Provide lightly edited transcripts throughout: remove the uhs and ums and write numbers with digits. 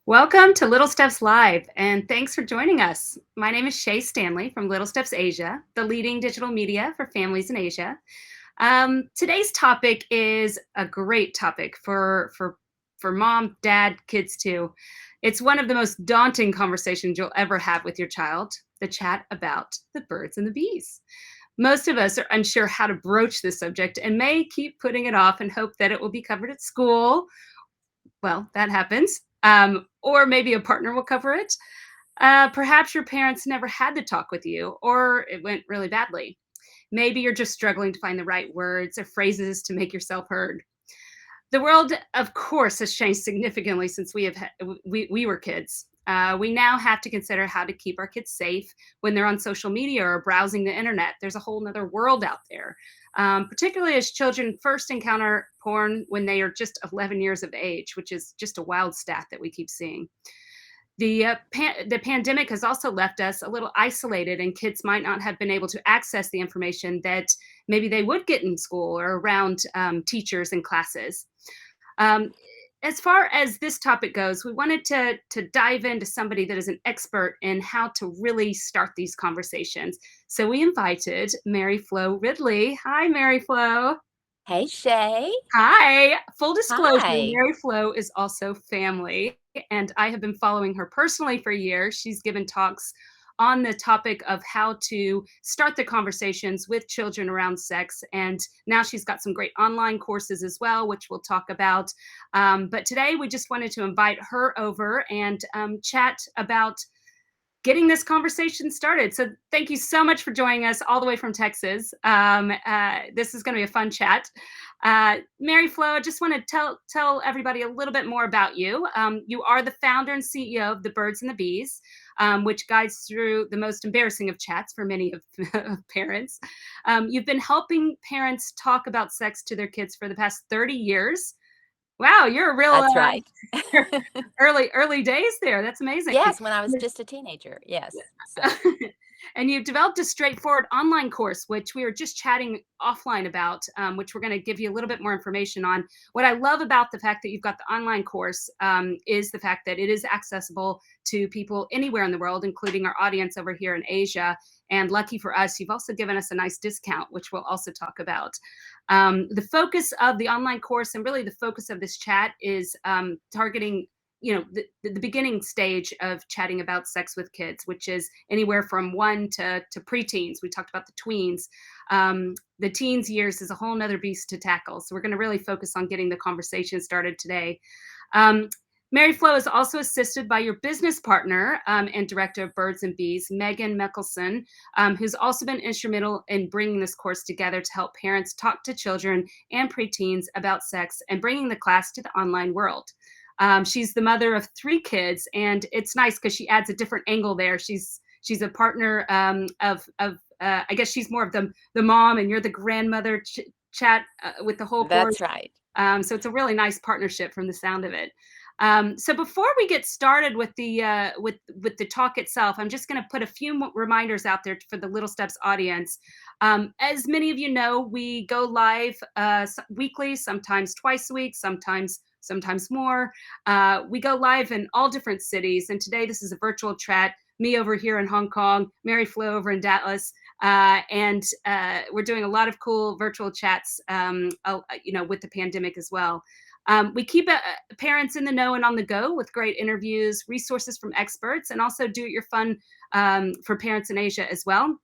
Welcome to Little Steps Live, and thanks for joining us. My name is Shay Stanley from Little Steps Asia, the leading digital media for families in Asia. Today's topic is a great topic for mom, dad, kids too. It's one of the most daunting conversations you'll ever have with your child, the chat about the birds and the bees. Most of us are unsure how to broach this subject and may keep putting it off and hope that it will be covered at school. Well, that happens. Or maybe a partner will cover it. Perhaps your parents never had to talk with you, or it went really badly. Maybe you're just struggling to find the right words or phrases to make yourself heard. The world, of course, has changed significantly since we were kids. We now have to consider how to keep our kids safe when they're on social media or browsing the internet. There's a whole nother world out there, particularly as children first encounter porn when they are just 11 years of age, which is just a wild stat that we keep seeing. The pandemic has also left us a little isolated, and kids might not have been able to access the information that maybe they would get in school or around teachers and classes. Um, as far as this topic goes, we wanted to dive into somebody that is an expert in how to really start these conversations. So we invited Mary Flo Ridley. Hi, Mary Flo. Hey, Shay. Hi. Full disclosure, Hi. Mary Flo is also family, and I have been following her personally for years. She's given talks on the topic of how to start the conversations with children around sex. And now she's got some great online courses as well, which we'll talk about. But today we just wanted to invite her over and chat about getting this conversation started. So thank you so much for joining us all the way from Texas. This is going to be a fun chat. Mary Flo, I just want to tell everybody a little bit more about you. You are the founder and CEO of the Birds and the Bees, which guides through the most embarrassing of chats for many of parents. You've been helping parents talk about sex to their kids for the past 30 years. Wow, you're a real That's right. early days there. That's amazing. Yes, when I was just a teenager. Yes. So, And you developed a straightforward online course, which we were just chatting offline about, which we're going to give you a little bit more information on. What I love about the fact that you've got the online course is the fact that it is accessible to people anywhere in the world, including our audience over here in Asia. And lucky for us, you've also given us a nice discount, which we'll also talk about. The focus of the online course and really the focus of this chat is targeting the beginning stage of chatting about sex with kids, which is anywhere from 1 to preteens. We talked about the tweens. The teens years is a whole nother beast to tackle, so we're going to really focus on getting the conversation started today. um, Mary Flo is also assisted by your business partner and director of Birds and Bees, Megan Mickelson, who's also been instrumental in bringing this course together to help parents talk to children and preteens about sex and bringing the class to the online world. She's the mother of 3 kids, and it's nice because she adds a different angle there. She's a partner of I guess she's more of the mom, and you're the grandmother chat with the whole course. that's right. So it's a really nice partnership from the sound of it. So before we get started with the talk itself, I'm just going to put a few reminders out there for the Little Steps audience. As many of you know, we go live weekly, sometimes twice a week, sometimes more. We go live in all different cities, and today this is a virtual chat. Me over here in Hong Kong, Mary Flo over in Dallas, and we're doing a lot of cool virtual chats, with the pandemic as well. We keep parents in the know and on the go with great interviews, resources from experts, and also do it your fun for parents in Asia as well.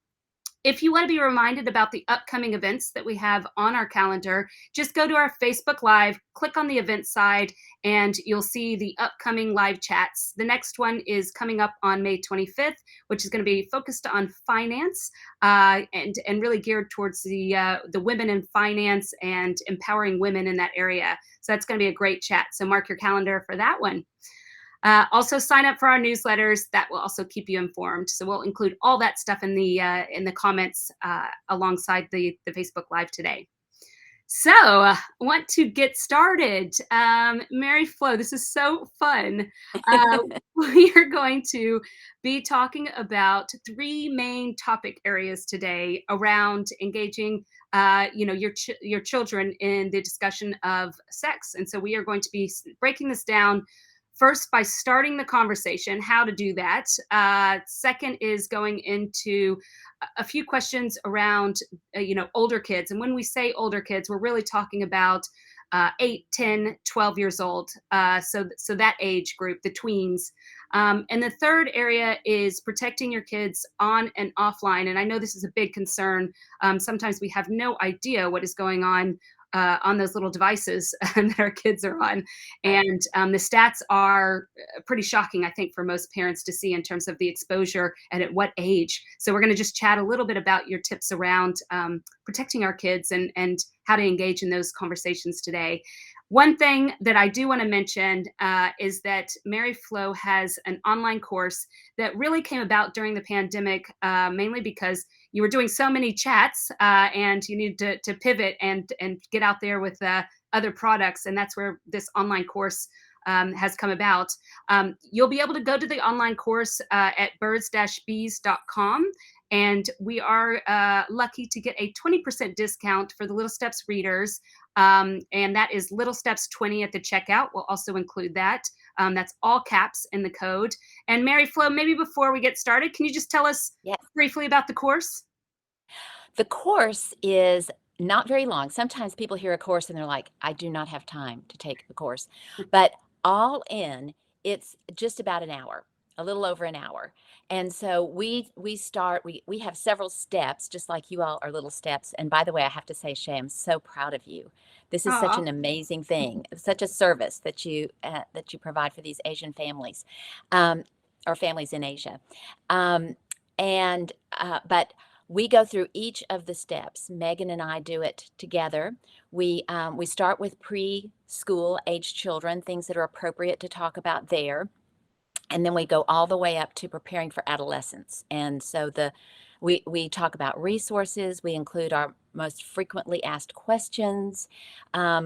If you want to be reminded about the upcoming events that we have on our calendar, just go to our Facebook Live, click on the event side, and you'll see the upcoming live chats. The next one is coming up on May 25th, which is going to be focused on finance and really geared towards the women in finance and empowering women in that area. So that's going to be a great chat. So mark your calendar for that one. Also, sign up for our newsletters. That will also keep you informed. So we'll include all that stuff in the comments alongside the Facebook Live today. So want to get started. Mary Flo, this is so fun. We are going to be talking about 3 main topic areas today around engaging your children in the discussion of sex. And so we are going to be breaking this down first by starting the conversation, how to do that. Second is going into a few questions around, older kids. And when we say older kids, we're really talking about 8, 10, 12 years old. So that age group, the tweens. And the third area is protecting your kids on and offline. And I know this is a big concern. Sometimes we have no idea what is going on those little devices that our kids are on. Right. And the stats are pretty shocking, I think, for most parents to see in terms of the exposure and at what age. So we're going to just chat a little bit about your tips around protecting our kids and how to engage in those conversations today. One thing that I do want to mention is that Mary Flo has an online course that really came about during the pandemic, mainly because you were doing so many chats and you needed to pivot and get out there with other products. And that's where this online course has come about. You'll be able to go to the online course at birds-bees.com. And we are lucky to get a 20% discount for the Little Steps readers. And that is Little Steps 20 at the checkout. We'll also include that. That's all caps in the code. And Mary Flo, maybe before we get started, can you just tell us Yes. briefly about the course? The course is not very long. Sometimes people hear a course and they're like, I do not have time to take the course. But all in, it's just about an hour, a little over an hour. And so we have several steps, just like you all are little steps. And by the way, I have to say, Shay, I'm so proud of you. This is such Aw. an amazing thing, such a service that you provide for these Asian families, um, or families in Asia. Um, but we go through each of the steps. Megan and I do it together. We start with preschool age children, things that are appropriate to talk about there, and then we go all the way up to preparing for adolescence. And so we talk about resources. We include our most frequently asked questions.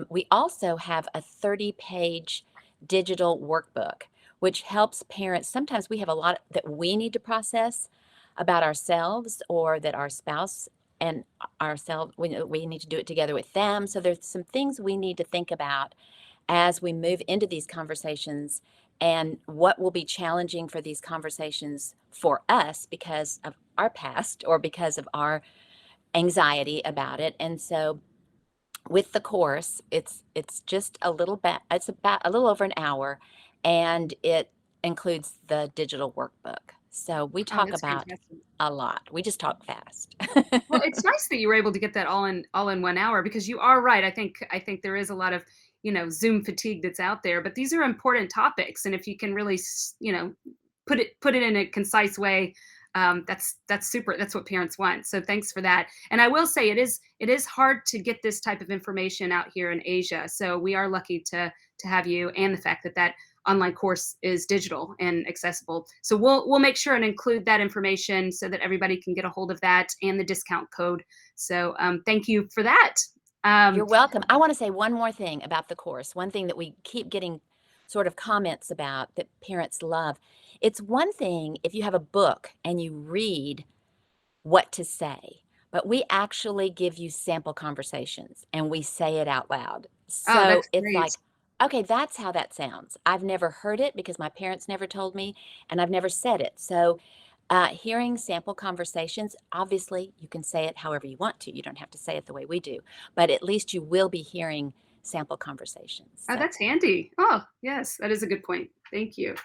We also have a 30-page digital workbook, which helps parents. Sometimes we have a lot that we need to process about ourselves, or that our spouse and ourselves, we need to do it together with them. So there's some things we need to think about as we move into these conversations, and what will be challenging for these conversations for us because of our past or because of our anxiety about it. And so with the course, it's just a little bit, it's about a little over an hour, and it includes the digital workbook. So we Oh, talk that's about fantastic. a lot. We just talk fast. Well, it's nice that you were able to get that all in 1 hour, because you are right. I think there is a lot of, Zoom fatigue that's out there, but these are important topics, and if you can really, put it in a concise way, that's super. That's what parents want. So thanks for that. And I will say it is hard to get this type of information out here in Asia. So we are lucky to have you, and the fact that online course is digital and accessible. So we'll make sure and include that information so that everybody can get a hold of that and the discount code. So thank you for that. You're Um, welcome. I want to say one more thing about the course. One thing that we keep getting sort of comments about that parents love. It's one thing if you have a book and you read what to say, but we actually give you sample conversations and we say it out loud. oh, So that's it's great. like, okay, that's how that sounds. I've never heard it because my parents never told me, and I've never said it. So hearing sample conversations, obviously you can say it however you want to. You don't have to say it the way we do, but at least you will be hearing sample conversations. Oh, So that's handy. Oh, yes, that is a good point. Thank you.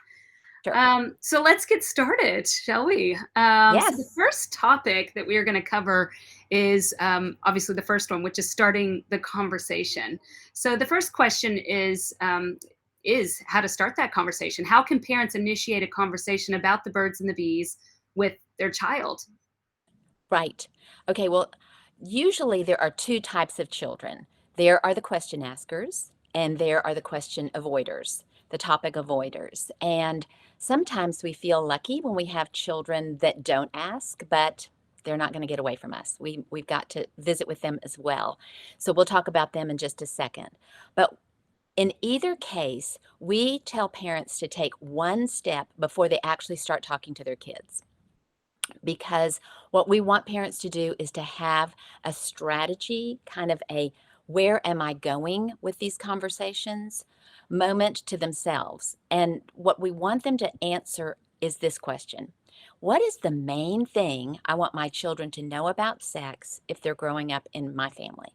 sure. So let's get started, shall we? So the Yes. first topic that we are going to cover is obviously the first one, which is starting the conversation. So the first question is how to start that conversation. How can parents initiate a conversation about the birds and the bees with their child? Right. Okay, well, usually there are two types of children. There are the question askers, and there are the question avoiders, the topic avoiders. And sometimes we feel lucky when we have children that don't ask, but they're not going to get away from us. We've got to visit with them as well. So we'll talk about them in just a second. But in either case, we tell parents to take one step before they actually start talking to their kids, because what we want parents to do is to have a strategy, kind of a where am I going with these conversations moment to themselves. And what we want them to answer is this question: what is the main thing I want my children to know about sex if they're growing up in my family?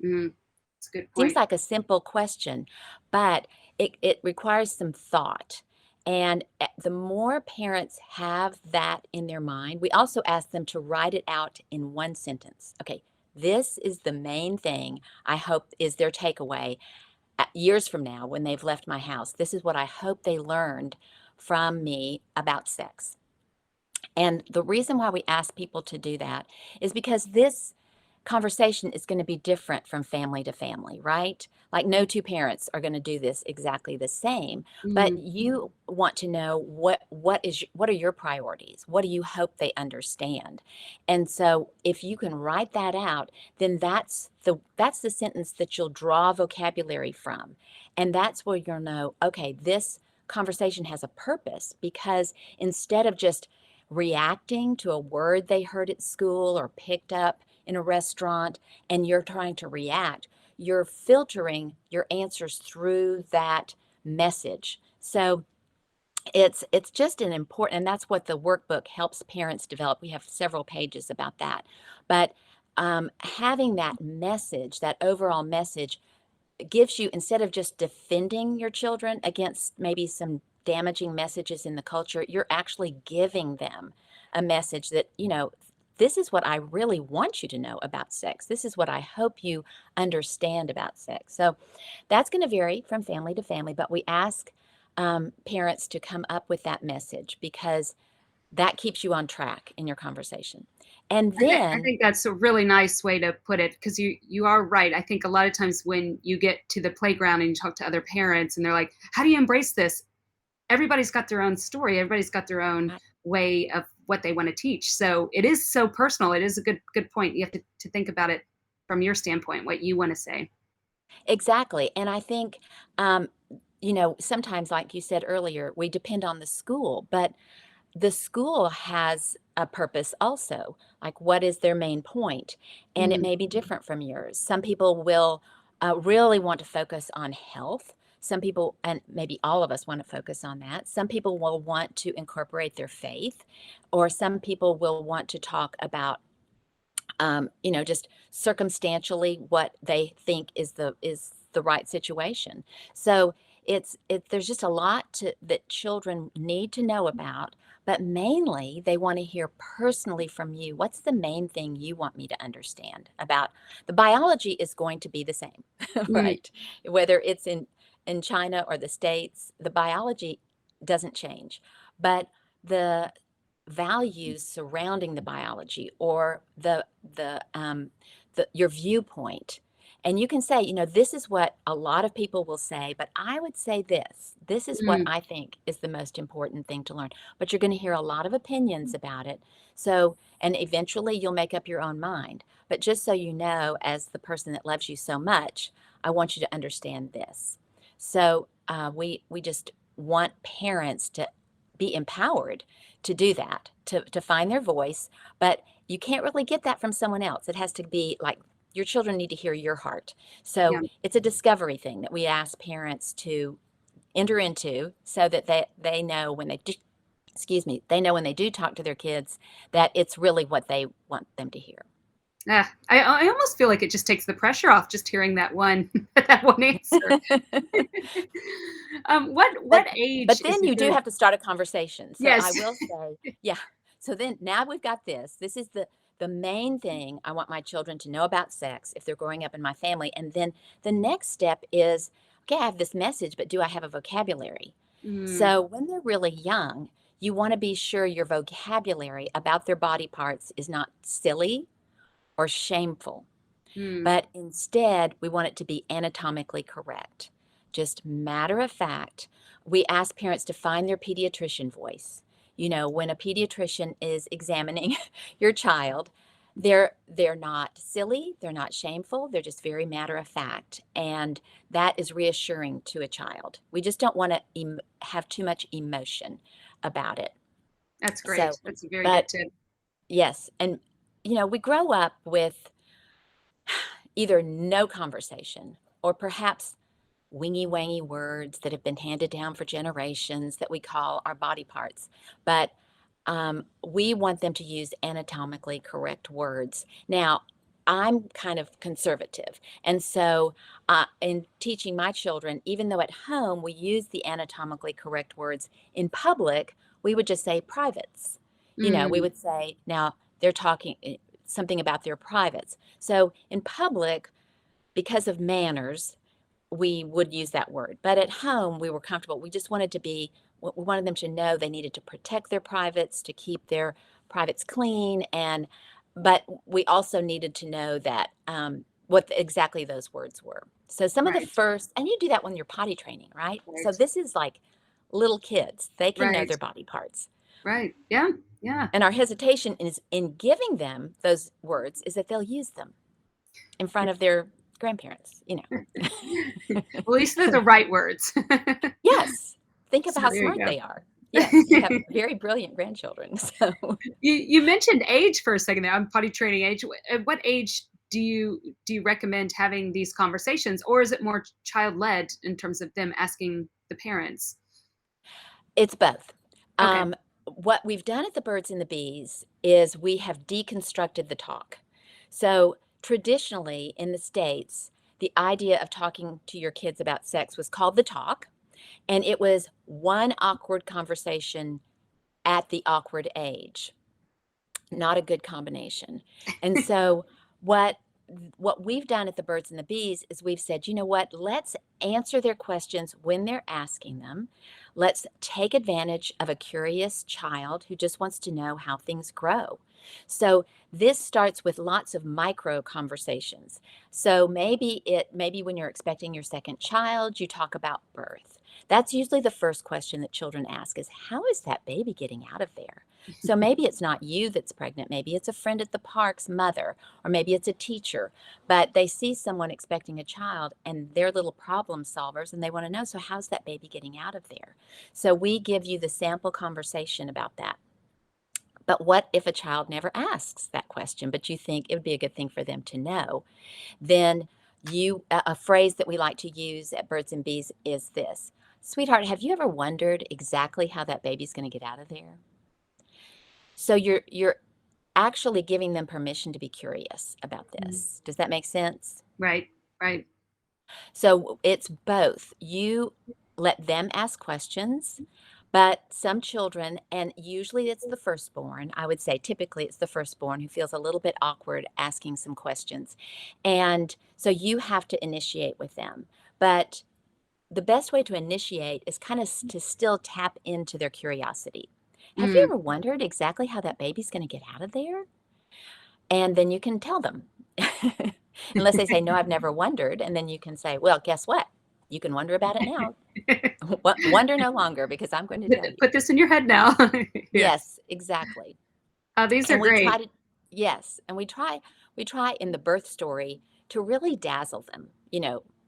Mm, that's a good Seems point. like a simple question, but it requires some thought. And the more parents have that in their mind, we also ask them to write it out in one sentence. Okay, this is the main thing I hope is their takeaway years from now when they've left my house. This is what I hope they learned from me about sex. And the reason why we ask people to do that is because this conversation is going to be different from family to family, right? Like no two parents are going to do this exactly the same, but Mm, you want to know what are your priorities? What do you hope they understand? And so if you can write that out, then that's the sentence that you'll draw vocabulary from. And that's where you'll know, okay, this conversation has a purpose, because instead of just reacting to a word they heard at school or picked up in a restaurant and you're trying to react, you're filtering your answers through that message. So it's just an important, and that's what the workbook helps parents develop. We have several pages about that. But having that message, that overall message, gives you, instead of just defending your children against maybe some damaging messages in the culture, you're actually giving them a message that, this is what I really want you to know about sex. This is what I hope you understand about sex. So that's going to vary from family to family, but we ask parents to come up with that message because that keeps you on track in your conversation. And I then, think that's a really nice way to put it, because you are right. I think a lot of times when you get to the playground and you talk to other parents and they're like, "How do you embrace this?" Everybody's got their own story. Everybody's got their own way of what they want to teach. So it is so personal. It is a good point. You have to think about it from your standpoint, what you want to say. exactly. And I think, sometimes, like you said earlier, we depend on the school, but the school has a purpose also. Like, what is their main point? And it Mm, may be different from yours. Some people will really want to focus on health. Some people, and maybe all of us, want to focus on that. Some people will want to incorporate their faith, or some people will want to talk about just circumstantially what they think is the right situation. So there's just a lot that children need to know about, but mainly they want to hear personally from you. What's the main thing you want me to understand about? The biology is going to be the same, mm, right? Whether it's in China or the States, the biology doesn't change, but the values surrounding the biology, or your viewpoint. And you can say, this is what a lot of people will say, but I would say this is what mm. I think is the most important thing to learn. But you're going to hear a lot of opinions about it. So, and eventually you'll make up your own mind. But just so you know, as the person that loves you so much, I want you to understand this. So we just want parents to be empowered to do that, to find their voice. But you can't really get that from someone else. It has to be like, your children need to hear your heart. Yeah. So it's a discovery thing that we ask parents to enter into, so that they know when they do, excuse me, they know when they do talk to their kids that it's really what they want them to hear. I almost feel like it just takes the pressure off just hearing that one that one answer. What but age but is then a you do good? have to start a conversation. So I Yes. will say, yeah. So then now we've got this is the main thing I want my children to know about sex if they're growing up in my family. And then the next step is, okay, I have this message, but do I have a vocabulary? Mm, So when they're really young, you want to be sure your vocabulary about their body parts is not silly or shameful, mm, but instead we want it to be anatomically correct, just matter of fact. We ask parents to find their pediatrician voice. When a pediatrician is examining your child, they're not silly, they're not shameful, they're just very matter of fact, and that is reassuring to a child. We just don't want to have too much emotion about it. that's great. So, That's a very good but tip. yes, and we grow up with either no conversation, or perhaps wingy wangy words that have been handed down for generations that we call our body parts. But we want them to use anatomically correct words. Now, I'm kind of conservative. And so, in teaching my children, even though at home we use the anatomically correct words, in public, we would just say privates. You know, we Mm, would say, now they're talking something about their privates. So, in public, because of manners, we would use that word. But at home, we were comfortable. We just wanted to be, we wanted them to know they needed to protect their privates, to keep their privates clean. But we also needed to know that what exactly those words were. So some of the right, first, and you do that when you're potty training, right? So right, this is like little kids, they can know right, their body parts. right. Yeah, yeah. And our hesitation is in giving them those words is that they'll use them in front of their grandparents, you know. Well, at least they're the right words. Yes. Think of So how there you smart go. they are. Yes, you have very brilliant grandchildren. So You mentioned age for a second there. I'm potty training age. At what age do you recommend having these conversations, or is it more child led in terms of them asking the parents? it's both. Okay. What we've done at the Birds and the Bees is we have deconstructed the talk. So traditionally in the States, the idea of talking to your kids about sex was called the talk, and it was one awkward conversation at the awkward age. Not a good combination. And so what what we've done at the Birds and the Bees is we've said, you know what, let's answer their questions when they're asking them. Let's take advantage of a curious child who just wants to know how things grow. So this starts with lots of micro conversations. So maybe when you're expecting your second child, you talk about birth. That's usually the first question that children ask is, how is that baby getting out of there? So maybe it's not you that's pregnant. Maybe it's a friend at the park's mother, or maybe it's a teacher, but they see someone expecting a child and they're little problem solvers and they want to know, so how's that baby getting out of there? So we give you the sample conversation about that. But what if a child never asks that question, but you think it would be a good thing for them to know? Then a phrase that we like to use at Birds and Bees is this: sweetheart, have you ever wondered exactly how that baby's going to get out of there? So you're actually giving them permission to be curious about Mm, this. Does that make sense? right, right. So it's both. You let them ask questions, but some children, and usually it's the firstborn, I would say typically it's the firstborn who feels a little bit awkward asking some questions. And so you have to initiate with them. But the best way to initiate is kind of to still tap into their curiosity. Have you Mm. ever wondered exactly how that baby's going to get out of there? And then you can tell them. Unless they say, "No, I've never wondered." And then you can say, "Well, guess what? You can wonder about it now. Wonder no longer because I'm going to tell you." Put this in your head now. Yeah. Yes, exactly. These are And we great. try to, yes, and we try in the birth story to really dazzle them,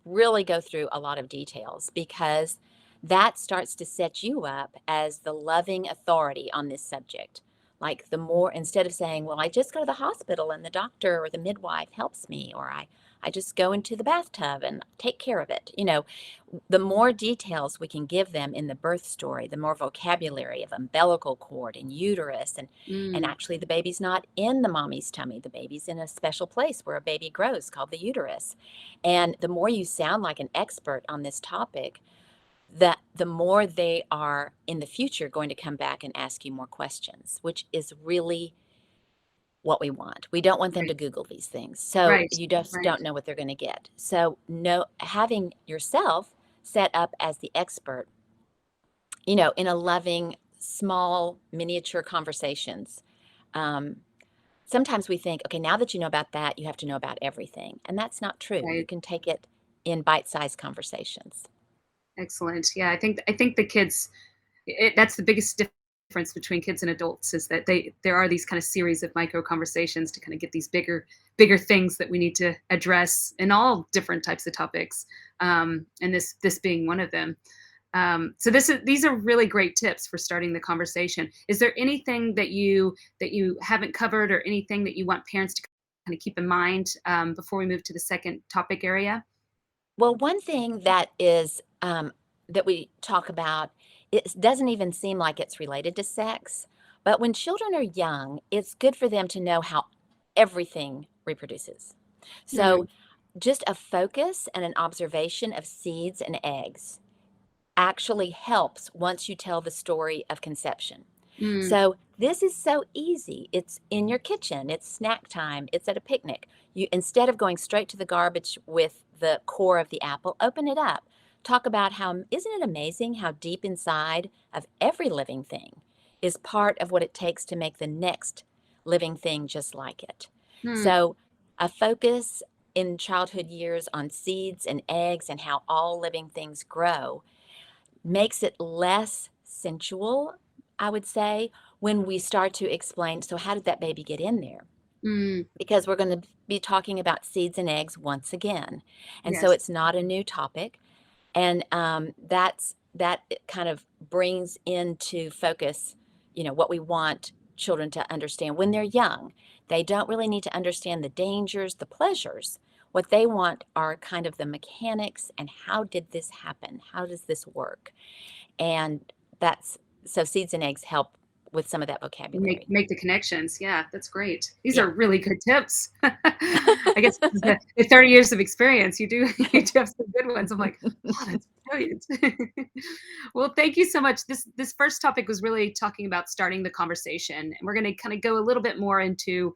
really go through a lot of details because that starts to set you up as the loving authority on this subject. Like the more, instead of saying, well, I just go to the hospital and the doctor or the midwife helps me, or I just go into the bathtub and take care of it. The more details we can give them in the birth story, the more vocabulary of umbilical cord and uterus, and Mm, actually the baby's not in the mommy's tummy. The baby's in a special place where a baby grows called the uterus. And the more you sound like an expert on this topic, the more they are in the future going to come back and ask you more questions, which is really what we want. We don't want them to right, Google these things. So right, you just right. don't know what they're going to get. So no, having yourself set up as the expert, in a loving, small, miniature conversations. Um, Sometimes we think, okay, now that you know about that, you have to know about everything. And that's not true. You Right. can take it in bite-sized conversations. Excellent. Yeah, I think the kids that's the biggest difference between kids and adults is that there are these kind of series of micro conversations to kind of get these bigger things that we need to address in all different types of topics, and this being one of them. So these are really great tips for starting the conversation. Is there anything that you haven't covered, or anything that you want parents to kind of keep in mind before we move to the second topic area? Well, one thing that is that we talk about, it doesn't even seem like it's related to sex, but when children are young, it's good for them to know how everything reproduces. So, Mm, just a focus and an observation of seeds and eggs actually helps once you tell the story of conception. mm, So this is so easy. It's in your kitchen, it's snack time, it's at a picnic. You, instead of going straight to the garbage with the core of the apple, open it up. Talk about how, isn't it amazing how deep inside of every living thing is part of what it takes to make the next living thing just like it. mm, So a focus in childhood years on seeds and eggs and how all living things grow makes it less sensual, I would say, when we start to explain, so how did that baby get in there? mm. Because we're going to be talking about seeds and eggs once again. And so Yes. it's not a new topic. And that kind of brings into focus, what we want children to understand when they're young. They don't really need to understand the dangers, the pleasures. What they want are kind of the mechanics and how did this happen? How does this work? And that's so seeds and eggs help with some of that Make vocabulary. make the connections. Yeah, that's great. These Yeah. are really good tips. I guess the 30 years of experience, you do you do have some good ones. I'm like, "Oh, that's brilliant." Well, thank you so much. This first topic was really talking about starting the conversation, and we're gonna kinda go a little bit more into,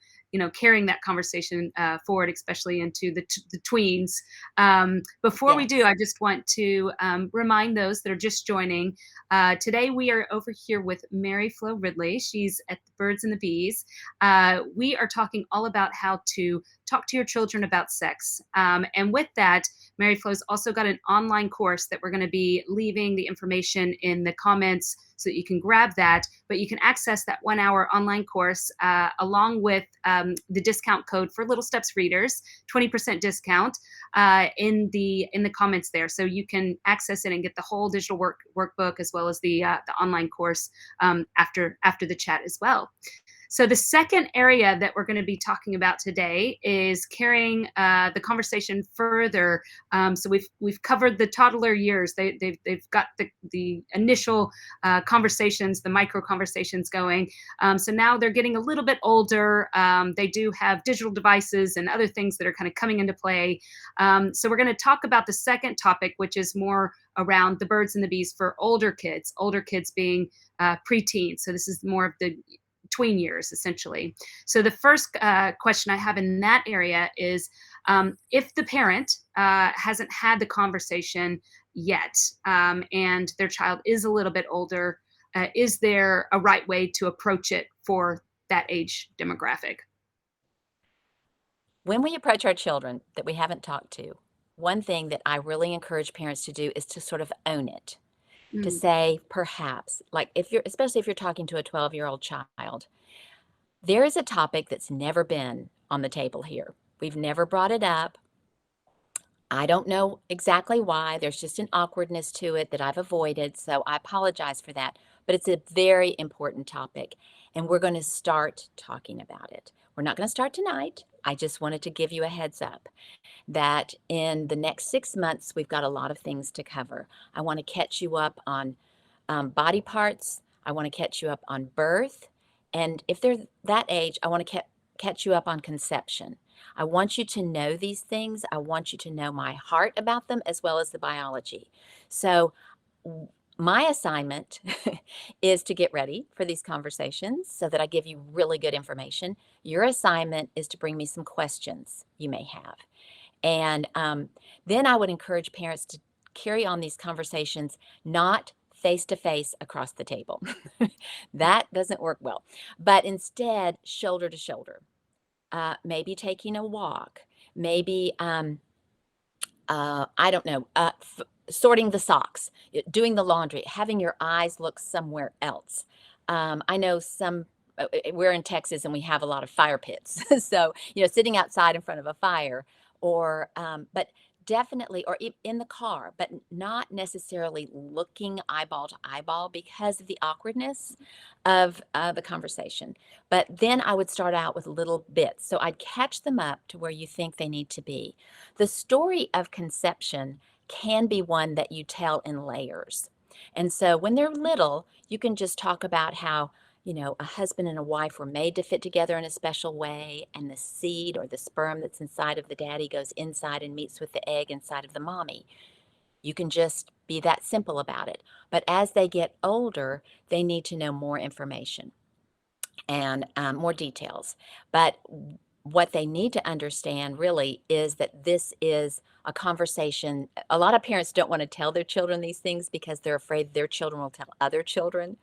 carrying that conversation, forward, especially into the tweens. Before we do, Yes. I just want to, remind those that are just joining, today we are over here with Mary Flo Ridley. She's at the Birds and the Bees. We are talking all about how to talk to your children about sex. And with that, Mary Flo's also got an online course that we're going to be leaving the information in the comments so that you can grab that. But you can access that 1 hour online course along with the discount code for Little Steps readers, 20% discount in the comments there, so you can access it and get the whole digital workbook as well as the online course after the chat as well. So the second area that we're going to be talking about today is carrying the conversation further. So we've covered the toddler years. They've got the initial conversations, the micro conversations going. So now they're getting a little bit older. They do have digital devices and other things that are kind of coming into play. So we're going to talk about the second topic, which is more around the birds and the bees for older kids being preteens. So this is more of the tween years, essentially. So the first question I have in that area is if the parent hasn't had the conversation yet and their child is a little bit older, is there a right way to approach it for that age demographic? When we approach our children that we haven't talked to, one thing that I really encourage parents to do is to sort of own it, to Mm, say, perhaps, like if you're, especially if you're talking to a 12-year-old child, there is a topic that's never been on the table here. We've never brought it up. I don't know exactly why. There's just an awkwardness to it that I've avoided. So I apologize for that. But it's a very important topic. And we're going to start talking about it. We're not going to start tonight. I just wanted to give you a heads up that in the next 6 months, we've got a lot of things to cover. I want to catch you up on body parts. I want to catch you up on birth. And if they're that age, I want to catch you up on conception. I want you to know these things. I want you to know my heart about them as well as the biology. So, my assignment is to get ready for these conversations so that I give you really good information. Your assignment is to bring me some questions you may have. And then I would encourage parents to carry on these conversations, not face to face across the table. That doesn't work well, but instead, shoulder to shoulder. Maybe taking a walk, maybe, I don't know, sorting the socks, doing the laundry, having your eyes look somewhere else. I know we're in Texas and we have a lot of fire pits. So, sitting outside in front of a fire but Definitely, or in the car, but not necessarily looking eyeball to eyeball because of the awkwardness of the conversation. But then I would start out with little bits. So I'd catch them up to where you think they need to be. The story of conception can be one that you tell in layers. And so when they're little, you can just talk about how, a husband and a wife were made to fit together in a special way, and the seed or the sperm that's inside of the daddy goes inside and meets with the egg inside of the mommy. You can just be that simple about it. But as they get older, they need to know more information and more details. But what they need to understand really is that this is a conversation. A lot of parents don't want to tell their children these things because they're afraid their children will tell other children.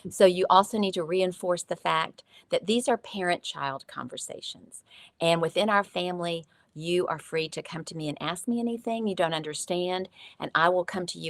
So you also need to reinforce the fact that these are parent-child conversations. And within our family, you are free to come to me and ask me anything you don't understand, and I will come to you